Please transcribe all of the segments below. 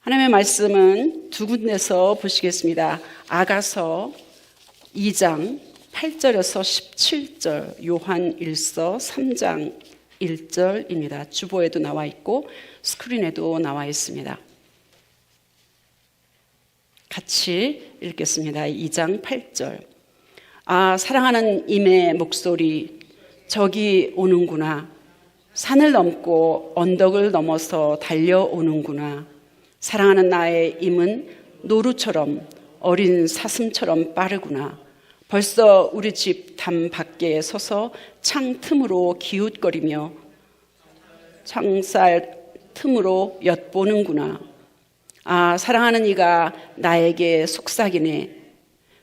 하나님의 말씀은 두 군데서 보시겠습니다. 아가서 2장 8절에서 17절, 요한 1서 3장 1절입니다. 주보에도 나와 있고 스크린에도 나와 있습니다. 같이 읽겠습니다. 2장 8절. 아, 사랑하는 임의 목소리, 저기 오는구나. 산을 넘고 언덕을 넘어서 달려오는구나. 사랑하는 나의 임은 노루처럼 어린 사슴처럼 빠르구나. 벌써 우리 집 담 밖에 서서 창 틈으로 기웃거리며 창살 틈으로 엿보는구나. 아, 사랑하는 이가 나에게 속삭이네.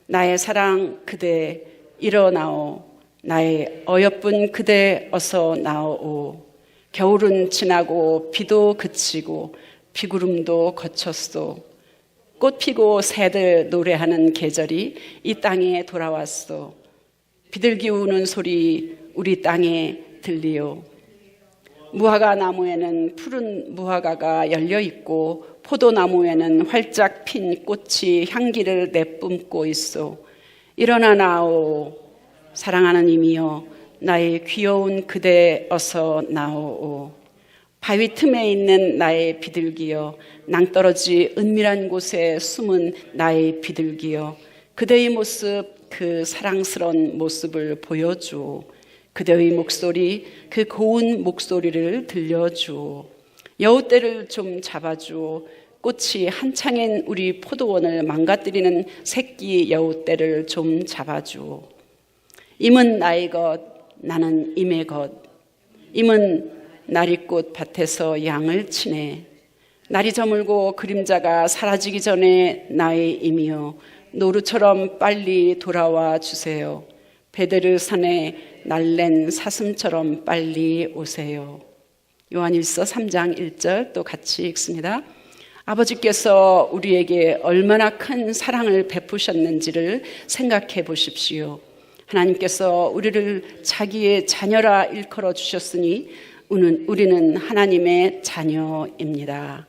나의 사랑 그대 일어나오. 나의 어여쁜 그대 어서 나오오. 겨울은 지나고 비도 그치고 비구름도 거쳤소. 꽃 피고 새들 노래하는 계절이 이 땅에 돌아왔소. 비둘기 우는 소리 우리 땅에 들리오. 무화과 나무에는 푸른 무화과가 열려있고 포도나무에는 활짝 핀 꽃이 향기를 내뿜고 있소. 일어나 나오. 사랑하는 이미여, 나의 귀여운 그대 어서 나오오. 바위 틈에 있는 나의 비둘기여, 낭떠러지 은밀한 곳에 숨은 나의 비둘기여, 그대의 모습, 그 사랑스러운 모습을 보여주오. 그대의 목소리, 그 고운 목소리를 들려주오. 여우떼를 좀 잡아주오. 꽃이 한창인 우리 포도원을 망가뜨리는 새끼 여우떼를 좀 잡아주오. 임은 나의 것, 나는 임의 것. 임은 나리꽃 밭에서 양을 치네. 날이 저물고 그림자가 사라지기 전에 나의 임이여, 노루처럼 빨리 돌아와 주세요. 베데르 산에 날랜 사슴처럼 빨리 오세요. 요한 1서 3장 1절 또 같이 읽습니다. 아버지께서 우리에게 얼마나 큰 사랑을 베푸셨는지를 생각해 보십시오. 하나님께서 우리를 자기의 자녀라 일컬어 주셨으니 우리는 하나님의 자녀입니다.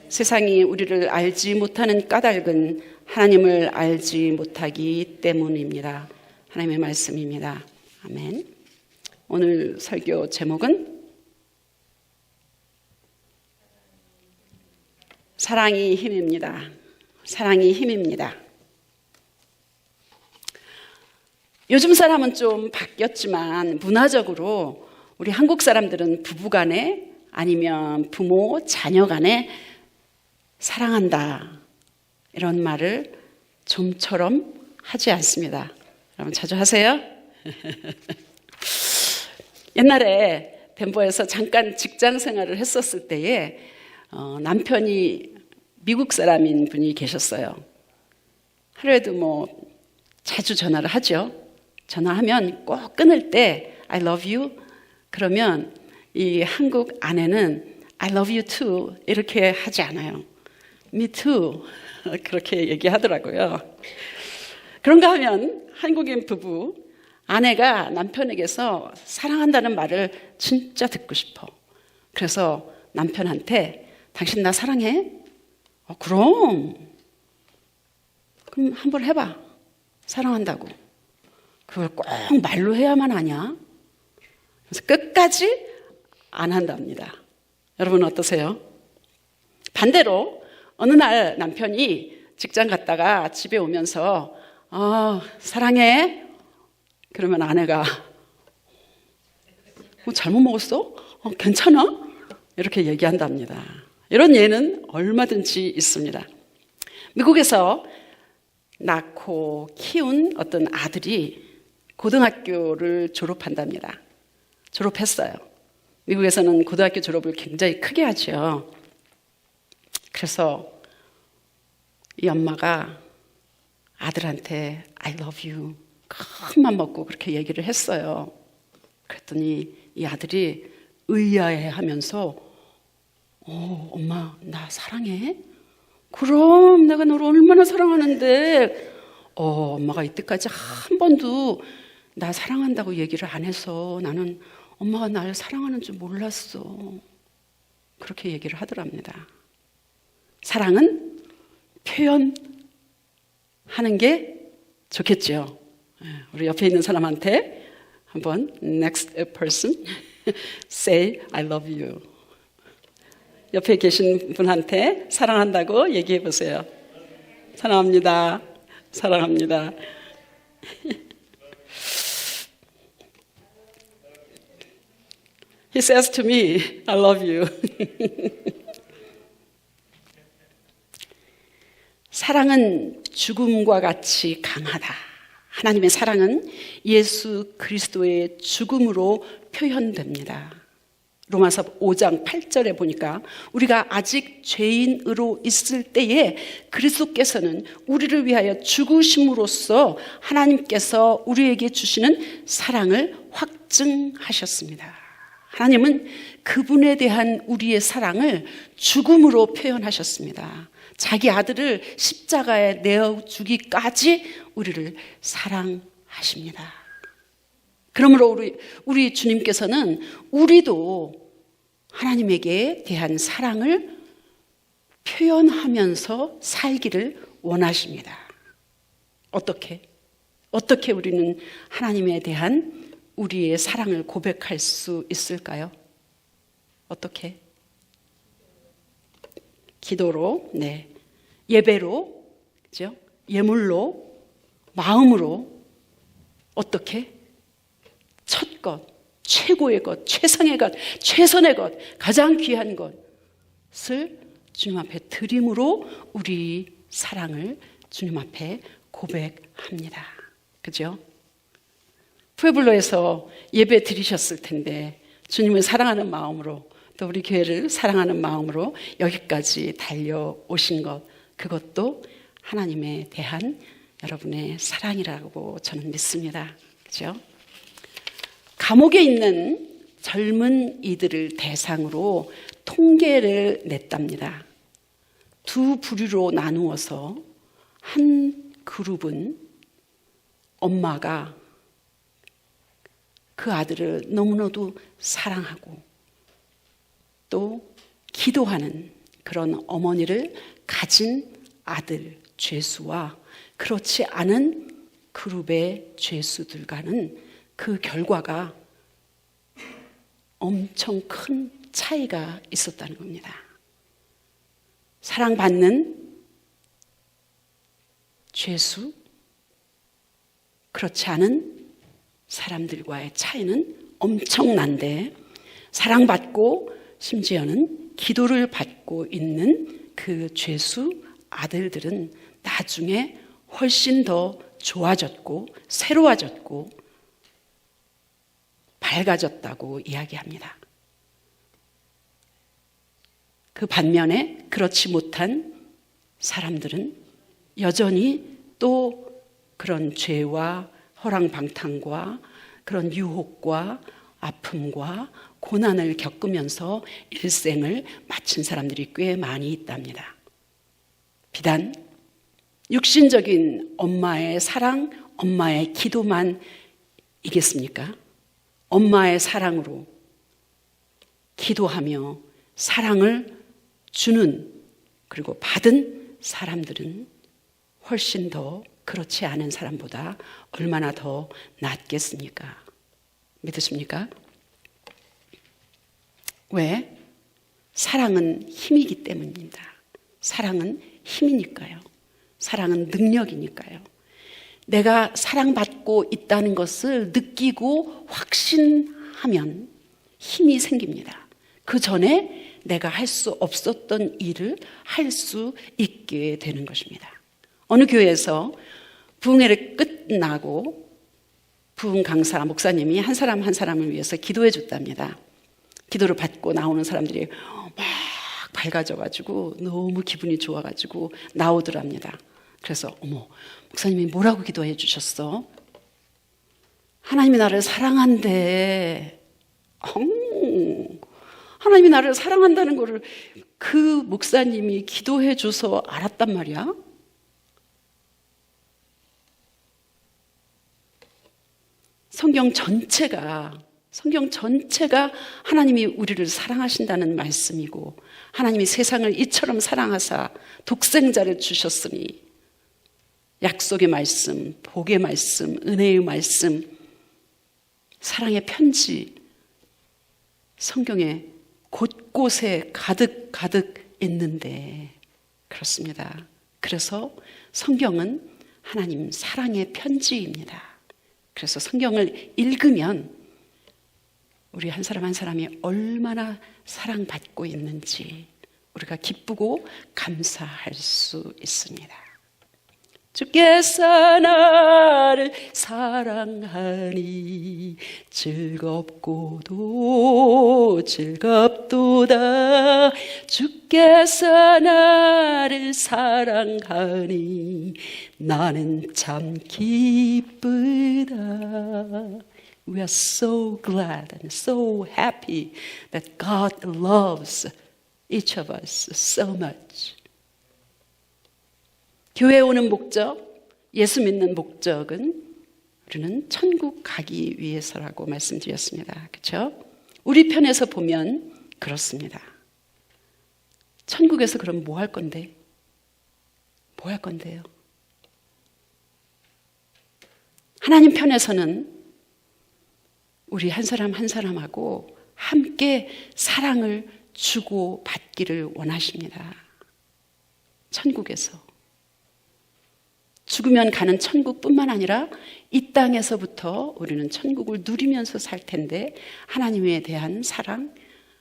세상이 우리를 알지 못하는 까닭은 하나님을 알지 못하기 때문입니다. 하나님의 말씀입니다. 아멘. 오늘 설교 제목은 사랑이 힘입니다. 사랑이 힘입니다. 요즘 사람은 좀 바뀌었지만 문화적으로 우리 한국 사람들은 부부간에 아니면 부모, 자녀간에 사랑한다 이런 말을 좀처럼 하지 않습니다. 여러분 자주 하세요? 옛날에 덴버에서 잠깐 직장 생활을 했었을 때에 남편이 미국 사람인 분이 계셨어요. 하루에도 자주 전화를 하죠. 전화하면 꼭 끊을 때 I love you 그러면 이 한국 아내는 I love you too 이렇게 하지 않아요. Me too 그렇게 얘기하더라고요. 그런가 하면 한국인 부부 아내가 남편에게서 사랑한다는 말을 진짜 듣고 싶어. 그래서 남편한테 당신 나 사랑해? 그럼 한번 해봐. 사랑한다고. 그걸 꼭 말로 해야만 하냐? 그래서 끝까지 안 한답니다. 여러분 어떠세요? 반대로 어느 날 남편이 직장 갔다가 집에 오면서 사랑해? 그러면 아내가 잘못 먹었어? 괜찮아? 이렇게 얘기한답니다. 이런 예는 얼마든지 있습니다. 미국에서 낳고 키운 어떤 아들이 고등학교를 졸업한답니다. 졸업했어요. 미국에서는 고등학교 졸업을 굉장히 크게 하죠. 그래서 이 엄마가 아들한테 I love you 큰맘 먹고 그렇게 얘기를 했어요. 그랬더니 이 아들이 의아해하면서 엄마 나 사랑해? 그럼 내가 너를 얼마나 사랑하는데 엄마가 이때까지 한 번도 나 사랑한다고 얘기를 안 해서 나는 엄마가 날 사랑하는 줄 몰랐어. 그렇게 얘기를 하더랍니다. 사랑은 표현하는 게 좋겠죠. 우리 옆에 있는 사람한테 한번 next person say I love you. 옆에 계신 분한테 사랑한다고 얘기해 보세요. 사랑합니다. 사랑합니다. He says to me, I love you. 사랑은 죽음과 같이 강하다. 하나님의 사랑은 예수 그리스도의 죽음으로 표현됩니다. 로마서 5장 8절에 보니까 우리가 아직 죄인으로 있을 때에 그리스도께서는 우리를 위하여 죽으심으로써 하나님께서 우리에게 주시는 사랑을 확증하셨습니다. 하나님은 그분에 대한 우리의 사랑을 죽음으로 표현하셨습니다. 자기 아들을 십자가에 내어주기까지 우리를 사랑하십니다. 그러므로 우리 주님께서는 우리도 하나님에게 대한 사랑을 표현하면서 살기를 원하십니다. 어떻게 우리는 하나님에 대한 우리의 사랑을 고백할 수 있을까요? 어떻게? 기도로, 네. 예배로, 그죠? 예물로, 마음으로, 어떻게? 첫 것, 최고의 것, 최상의 것, 최선의 것, 가장 귀한 것을 주님 앞에 드림으로 우리 사랑을 주님 앞에 고백합니다. 그죠? 푸에블로에서 예배 드리셨을 텐데 주님을 사랑하는 마음으로 또 우리 교회를 사랑하는 마음으로 여기까지 달려오신 것, 그것도 하나님에 대한 여러분의 사랑이라고 저는 믿습니다. 그죠? 감옥에 있는 젊은 이들을 대상으로 통계를 냈답니다. 두 부류로 나누어서 한 그룹은 엄마가 그 아들을 너무나도 사랑하고 또 기도하는 그런 어머니를 가진 아들 죄수와 그렇지 않은 그룹의 죄수들과는 그 결과가 엄청 큰 차이가 있었다는 겁니다. 사랑받는 죄수, 그렇지 않은 사람들과의 차이는 엄청난데, 사랑받고 심지어는 기도를 받고 있는 그 죄수 아들들은 나중에 훨씬 더 좋아졌고 새로워졌고 밝아졌다고 이야기합니다. 그 반면에 그렇지 못한 사람들은 여전히 또 그런 죄와 허랑방탕과 그런 유혹과 아픔과 고난을 겪으면서 일생을 마친 사람들이 꽤 많이 있답니다. 비단 육신적인 엄마의 사랑, 엄마의 기도만 이겠습니까? 엄마의 사랑으로 기도하며 사랑을 주는 그리고 받은 사람들은 훨씬 더 그렇지 않은 사람보다 얼마나 더 낫겠습니까? 믿으십니까? 왜? 사랑은 힘이기 때문입니다. 사랑은 힘이니까요. 사랑은 능력이니까요. 내가 사랑받고 있다는 것을 느끼고 확신하면 힘이 생깁니다. 그 전에 내가 할 수 없었던 일을 할 수 있게 되는 것입니다. 어느 교회에서 부흥회를 끝나고 부흥 강사 목사님이 한 사람 한 사람을 위해서 기도해 줬답니다. 기도를 받고 나오는 사람들이 막 밝아져가지고 너무 기분이 좋아가지고 나오더랍니다. 그래서 어머, 목사님이 뭐라고 기도해 주셨어? 하나님이 나를 사랑한대. 하나님이 나를 사랑한다는 거를 그 목사님이 기도해 줘서 알았단 말이야. 성경 전체가 성경 전체가 하나님이 우리를 사랑하신다는 말씀이고, 하나님이 세상을 이처럼 사랑하사 독생자를 주셨으니, 약속의 말씀, 복의 말씀, 은혜의 말씀, 사랑의 편지, 성경에 곳곳에 가득 있는데, 그렇습니다. 그래서 성경은 하나님 사랑의 편지입니다. 그래서 성경을 읽으면 우리 한 사람 한 사람이 얼마나 사랑받고 있는지 우리가 기쁘고 감사할 수 있습니다. 주께서 나를 사랑하니 즐겁고도 즐겁도다. 주께서 나를 사랑하니 나는 참 기쁘다. We are so glad and so happy that God loves each of us so much. 교회에 오는 목적, 예수 믿는 목적은 우리는 천국 가기 위해서라고 말씀드렸습니다. 그렇죠? 우리 편에서 보면 그렇습니다. 천국에서 그럼 뭐 할 건데? 뭐 할 건데요? 하나님 편에서는 우리 한 사람 한 사람하고 함께 사랑을 주고 받기를 원하십니다. 천국에서. 죽으면 가는 천국뿐만 아니라 이 땅에서부터 우리는 천국을 누리면서 살 텐데, 하나님에 대한 사랑,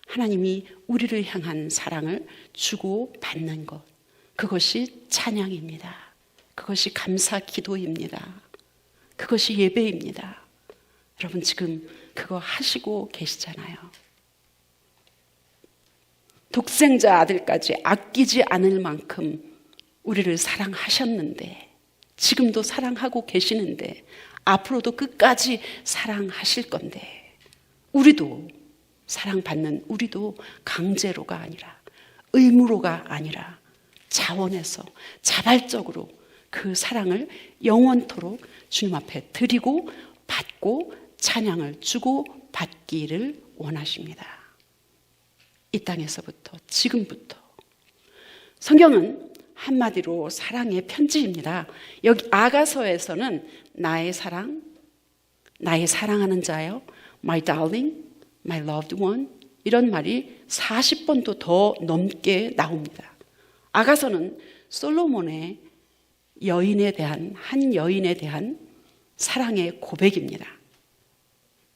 하나님이 우리를 향한 사랑을 주고 받는 것, 그것이 찬양입니다. 그것이 감사 기도입니다. 그것이 예배입니다. 여러분 지금 그거 하시고 계시잖아요. 독생자 아들까지 아끼지 않을 만큼 우리를 사랑하셨는데, 지금도 사랑하고 계시는데, 앞으로도 끝까지 사랑하실 건데, 우리도 사랑받는 우리도 강제로가 아니라, 의무로가 아니라 자원해서 자발적으로 그 사랑을 영원토록 주님 앞에 드리고 받고 찬양을 주고 받기를 원하십니다. 이 땅에서부터, 지금부터. 성경은 한마디로 사랑의 편지입니다. 여기 아가서에서는 나의 사랑, 나의 사랑하는 자요, my darling, my loved one, 이런 말이 40번도 더 넘게 나옵니다. 아가서는 솔로몬의 여인에 대한, 한 여인에 대한 사랑의 고백입니다.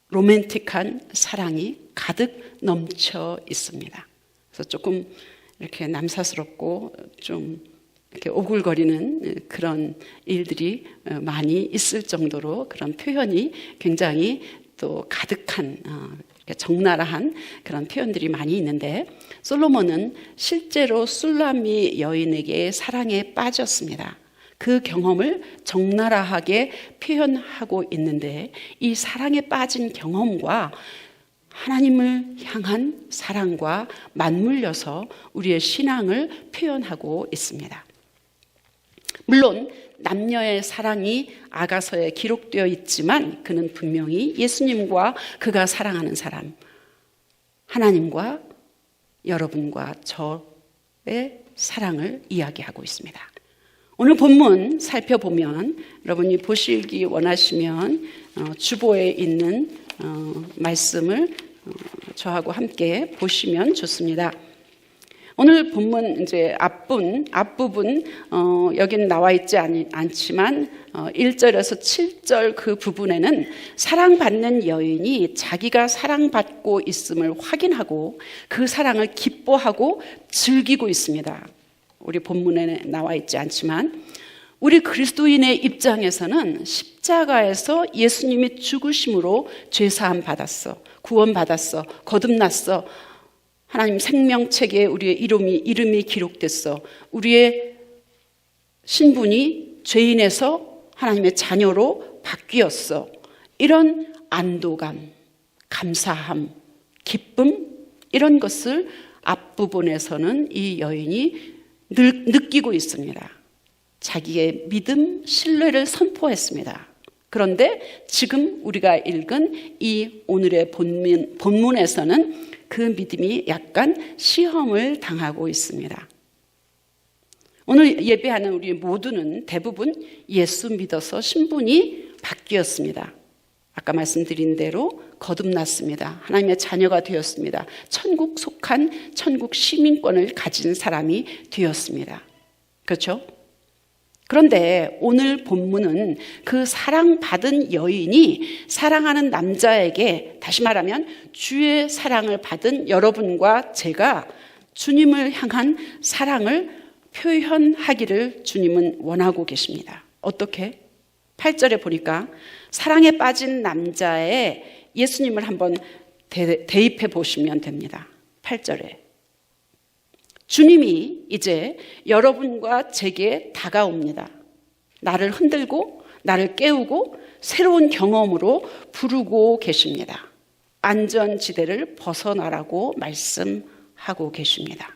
로맨틱한 사랑이 가득 넘쳐 있습니다. 그래서 조금 이렇게 남사스럽고 좀 이렇게 오글거리는 그런 일들이 많이 있을 정도로 그런 표현이 굉장히 또 가득한, 적나라한 그런 표현들이 많이 있는데, 솔로몬은 실제로 술라미 여인에게 사랑에 빠졌습니다. 그 경험을 적나라하게 표현하고 있는데, 이 사랑에 빠진 경험과 하나님을 향한 사랑과 맞물려서 우리의 신앙을 표현하고 있습니다. 물론 남녀의 사랑이 아가서에 기록되어 있지만 그는 분명히 예수님과 그가 사랑하는 사람, 하나님과 여러분과 저의 사랑을 이야기하고 있습니다. 오늘 본문 살펴보면, 여러분이 보시기 원하시면 주보에 있는 말씀을 저하고 함께 보시면 좋습니다. 오늘 본문 이제 앞부분 여기는 나와 있지 않지만 1절에서 7절 그 부분에는 사랑받는 여인이 자기가 사랑받고 있음을 확인하고 그 사랑을 기뻐하고 즐기고 있습니다. 우리 본문에 나와 있지 않지만 우리 그리스도인의 입장에서는 십자가에서 예수님이 죽으심으로 죄사함 받았어, 구원 받았어, 거듭났어, 하나님 생명책에 우리의 이름이 기록됐어, 우리의 신분이 죄인에서 하나님의 자녀로 바뀌었어, 이런 안도감, 감사함, 기쁨, 이런 것을 앞부분에서는 이 여인이 느끼고 있습니다. 자기의 믿음, 신뢰를 선포했습니다. 그런데 지금 우리가 읽은 이 오늘의 본문에서는 그 믿음이 약간 시험을 당하고 있습니다. 오늘 예배하는 우리 모두는 대부분 예수 믿어서 신분이 바뀌었습니다. 아까 말씀드린 대로 거듭났습니다. 하나님의 자녀가 되었습니다. 천국 속한 천국 시민권을 가진 사람이 되었습니다. 그렇죠? 그런데 오늘 본문은 그 사랑받은 여인이 사랑하는 남자에게, 다시 말하면 주의 사랑을 받은 여러분과 제가 주님을 향한 사랑을 표현하기를 주님은 원하고 계십니다. 어떻게? 8절에 보니까 사랑에 빠진 남자의 예수님을 한번 대입해 보시면 됩니다. 8절에 주님이 이제 여러분과 제게 다가옵니다. 나를 흔들고 나를 깨우고 새로운 경험으로 부르고 계십니다. 안전지대를 벗어나라고 말씀하고 계십니다.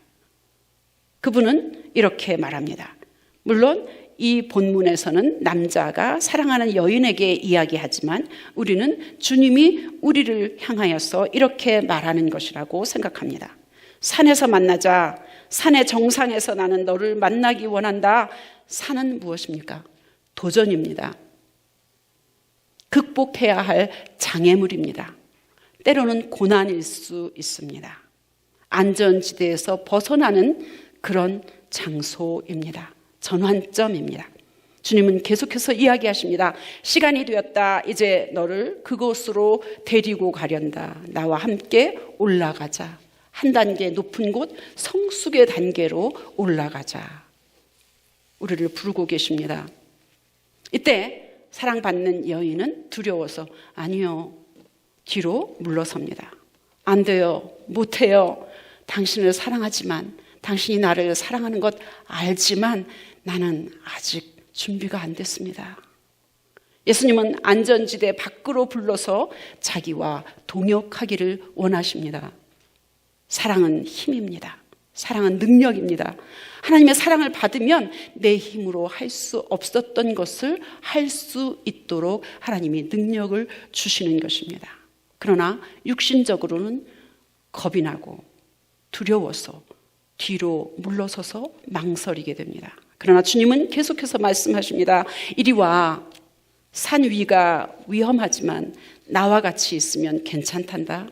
그분은 이렇게 말합니다. 물론 이 본문에서는 남자가 사랑하는 여인에게 이야기하지만 우리는 주님이 우리를 향하여서 이렇게 말하는 것이라고 생각합니다. 산에서 만나자. 산의 정상에서 나는 너를 만나기 원한다. 산은 무엇입니까? 도전입니다. 극복해야 할 장애물입니다. 때로는 고난일 수 있습니다. 안전지대에서 벗어나는 그런 장소입니다. 전환점입니다. 주님은 계속해서 이야기하십니다. 시간이 되었다. 이제 너를 그곳으로 데리고 가련다. 나와 함께 올라가자. 한 단계 높은 곳 성숙의 단계로 올라가자. 우리를 부르고 계십니다. 이때 사랑받는 여인은 두려워서 아니요, 뒤로 물러섭니다. 안 돼요, 못해요. 당신을 사랑하지만, 당신이 나를 사랑하는 것 알지만 나는 아직 준비가 안 됐습니다. 예수님은 안전지대 밖으로 불러서 자기와 동역하기를 원하십니다. 사랑은 힘입니다. 사랑은 능력입니다. 하나님의 사랑을 받으면 내 힘으로 할 수 없었던 것을 할 수 있도록 하나님이 능력을 주시는 것입니다. 그러나 육신적으로는 겁이 나고 두려워서 뒤로 물러서서 망설이게 됩니다. 그러나 주님은 계속해서 말씀하십니다. 이리 와. 산 위가 위험하지만 나와 같이 있으면 괜찮단다.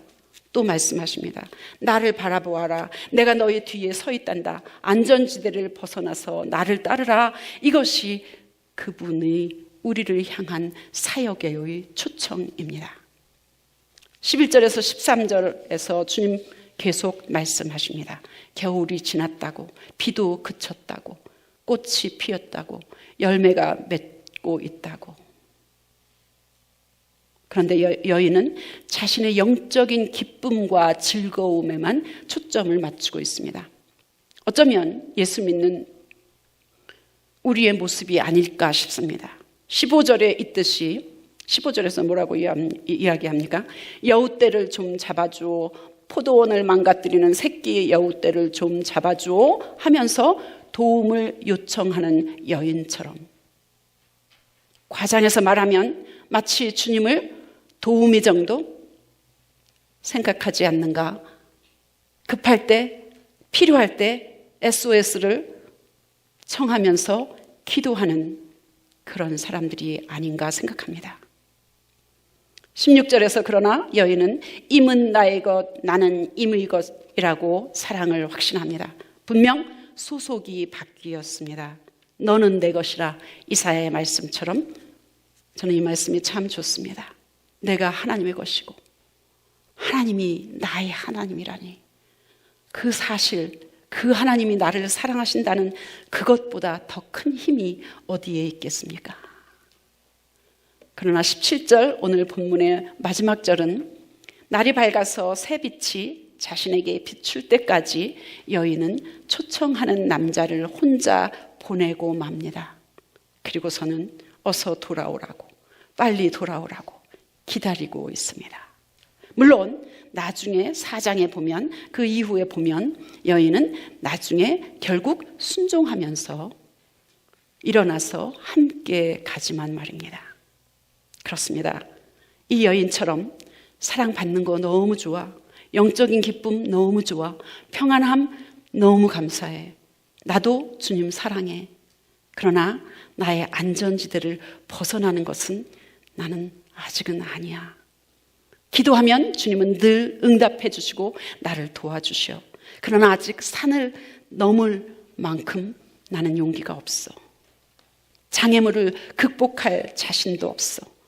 또 말씀하십니다. 나를 바라보아라. 내가 너희 뒤에 서 있단다. 안전지대를 벗어나서 나를 따르라. 이것이 그분의 우리를 향한 사역의 초청입니다. 11절에서 13절에서 주님 계속 말씀하십니다. 겨울이 지났다고, 비도 그쳤다고, 꽃이 피었다고, 열매가 맺고 있다고. 그런데 여인은 자신의 영적인 기쁨과 즐거움에만 초점을 맞추고 있습니다. 어쩌면 예수 믿는 우리의 모습이 아닐까 싶습니다. 15절에 있듯이 15절에서 뭐라고 이야기합니까? 여우떼를 좀 잡아주오. 포도원을 망가뜨리는 새끼 여우떼를 좀 잡아주오 하면서 도움을 요청하는 여인처럼, 과장해서 말하면 마치 주님을 도우미 정도 생각하지 않는가? 급할 때, 필요할 때 SOS를 청하면서 기도하는 그런 사람들이 아닌가 생각합니다. 16절에서 그러나 여인은 임은 나의 것, 나는 임의 것이라고 사랑을 확신합니다. 분명 소속이 바뀌었습니다. 너는 내 것이라. 이사야의 말씀처럼 저는 이 말씀이 참 좋습니다. 내가 하나님의 것이고 하나님이 나의 하나님이라니, 그 사실, 그 하나님이 나를 사랑하신다는 그것보다 더 큰 힘이 어디에 있겠습니까? 그러나 17절 오늘 본문의 마지막 절은 날이 밝아서 새빛이 자신에게 비출 때까지 여인은 초청하는 남자를 혼자 보내고 맙니다. 그리고서는 어서 돌아오라고, 빨리 돌아오라고 기다리고 있습니다. 물론 나중에 4장에 보면, 그 이후에 보면 여인은 나중에 결국 순종하면서 일어나서 함께 가지만 말입니다. 그렇습니다. 이 여인처럼 사랑받는 거 너무 좋아, 영적인 기쁨 너무 좋아, 평안함 너무 감사해, 나도 주님 사랑해. 그러나 나의 안전지대를 벗어나는 것은 나는 아직은 아니야. 기도하면 주님은 늘 응답해 주시고 나를 도와주셔. 그러나 아직 산을 넘을 만큼 나는 용기가 없어. 장애물을 극복할 자신도 없어.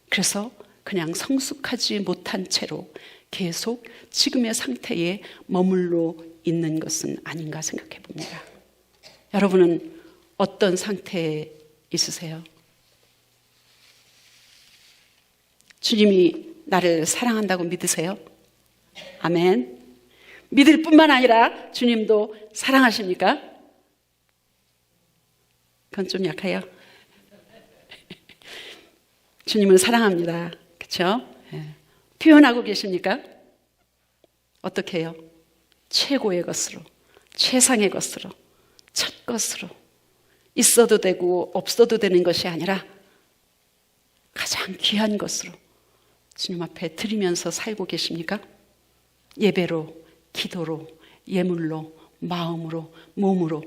그래서 그냥 성숙하지 못한 채로 계속 지금의 상태에 머물러 있는 것은 아닌가 생각해 봅니다. 여러분은 어떤 상태에 있으세요? 주님이 나를 사랑한다고 믿으세요? 아멘. 믿을 뿐만 아니라 주님도 사랑하십니까? 그건 좀 약해요. 주님은 사랑합니다. 그렇죠? 표현하고 계십니까? 어떻게 해요? 최고의 것으로, 최상의 것으로, 첫 것으로, 있어도 되고 없어도 되는 것이 아니라 가장 귀한 것으로 주님 앞에 드리면서 살고 계십니까? 예배로, 기도로, 예물로, 마음으로, 몸으로.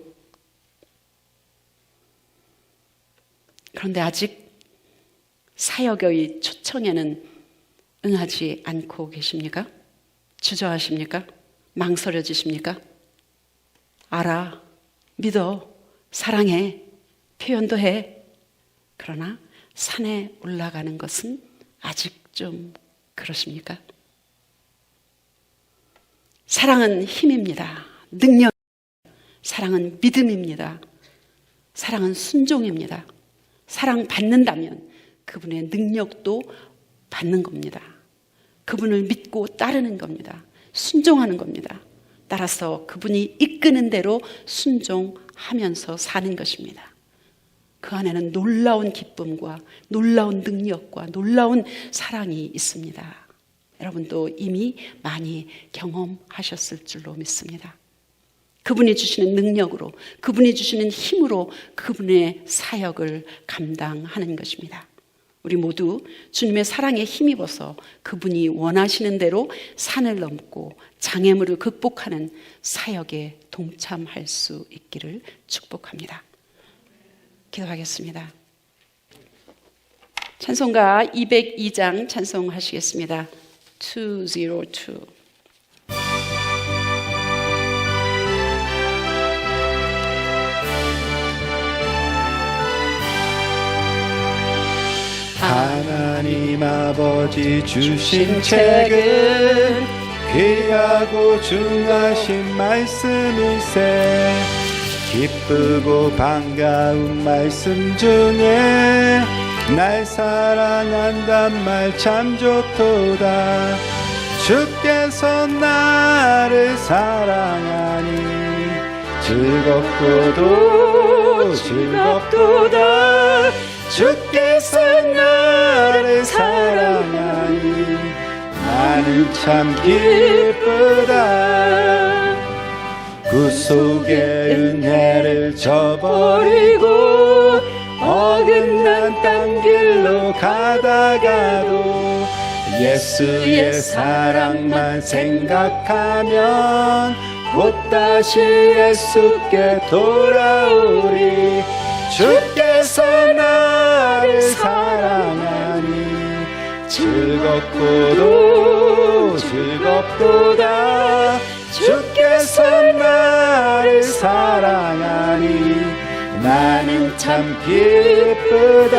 그런데 아직 사역의 초청에는 응하지 않고 계십니까? 주저하십니까? 망설여지십니까? 알아, 믿어, 사랑해, 표현도 해. 그러나 산에 올라가는 것은 아직 좀 그러십니까? 사랑은 힘입니다. 능력, 사랑은 믿음입니다. 사랑은 순종입니다. 사랑받는다면 그분의 능력도 받는 겁니다. 그분을 믿고 따르는 겁니다. 순종하는 겁니다. 따라서 그분이 이끄는 대로 순종하면서 사는 것입니다. 그 안에는 놀라운 기쁨과 놀라운 능력과 놀라운 사랑이 있습니다. 여러분도 이미 많이 경험하셨을 줄로 믿습니다. 그분이 주시는 능력으로, 그분이 주시는 힘으로 그분의 사역을 감당하는 것입니다. 우리 모두 주님의 사랑에 힘입어서 그분이 원하시는 대로 산을 넘고 장애물을 극복하는 사역에 동참할 수 있기를 축복합니다. 기도하겠습니다. 찬송가 202장 찬송하시겠습니다. 202. 하나님 아버지 주신 책은 귀하고 중하신 말씀일세. 기쁘고 반가운 말씀 중에 날 사랑한단 말 참 좋도다. 주께서 나를 사랑하니 즐겁고도 즐겁도다. 주께서 나를 사랑하니 나는 참 기쁘다. 구속의 은혜를 저버리고 어긋난 딴 길로 가다가도 예수의 사랑만 생각하면 곧 다시 예수께 돌아오리. 주께서 나를 사랑하니 즐겁고도 즐겁도다. 주께서 나를 사랑하니 나는 참 기쁘다.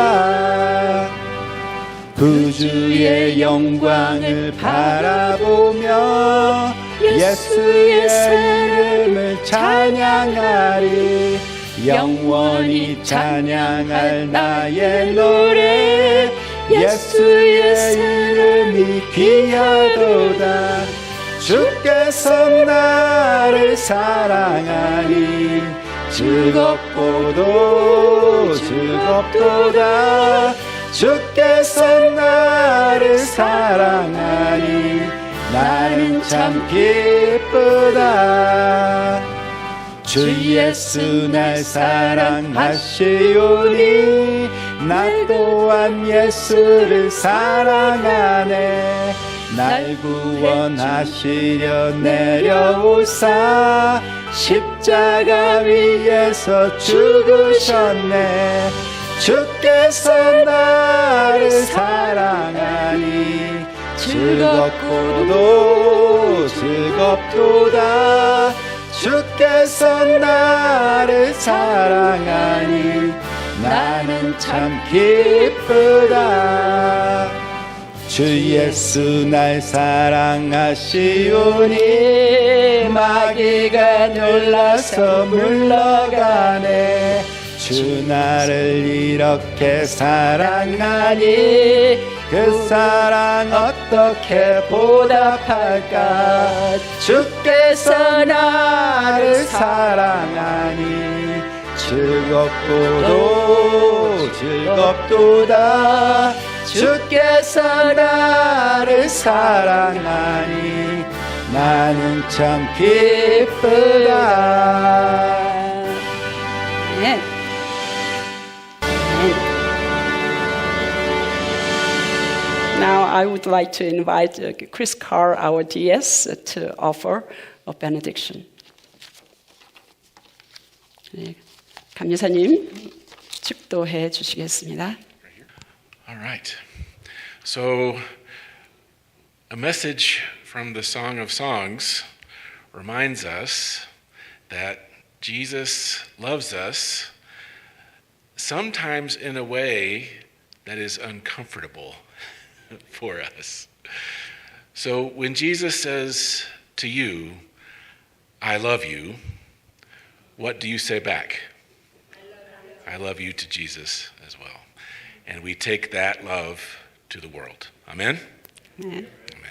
구주의 영광을 바라보며 예수의 이름을 찬양하리. 영원히 찬양할 나의 노래 예수의 이름이 귀하도다. 주께서 나를 사랑하니 즐겁고도 즐겁도다. 주께서 나를 사랑하니 나는 참 기쁘다. 주 예수 날 사랑하시오니 나 또한 예수를 사랑하네. 날 구원하시려 내려오사 십자가 위에서 죽으셨네. 주께서 나를 사랑하니 즐겁고도 즐겁도다. 주께서 나를 사랑하니 나는 참 기쁘다. 주 예수 날 사랑하시오니 마귀가 놀라서 물러가네. 주 나를 이렇게 사랑하니 그 사랑 어떻게 보답할까. 주께서 나를 사랑하니 즐겁고도 즐겁도다. 주께서 나를 사랑하니 나는 참 기쁘다. 네. Now I would like to invite Chris Carr, our DS, to offer a benediction. 네, 감리사님 축도해 주시겠습니다. All right. So, a message from the Song of Songs reminds us that Jesus loves us, sometimes in a way that is uncomfortable for us. So, when Jesus says to you, I love you, what do you say back? I love you to Jesus as well. And we take that love to the world. Amen? 네. Amen.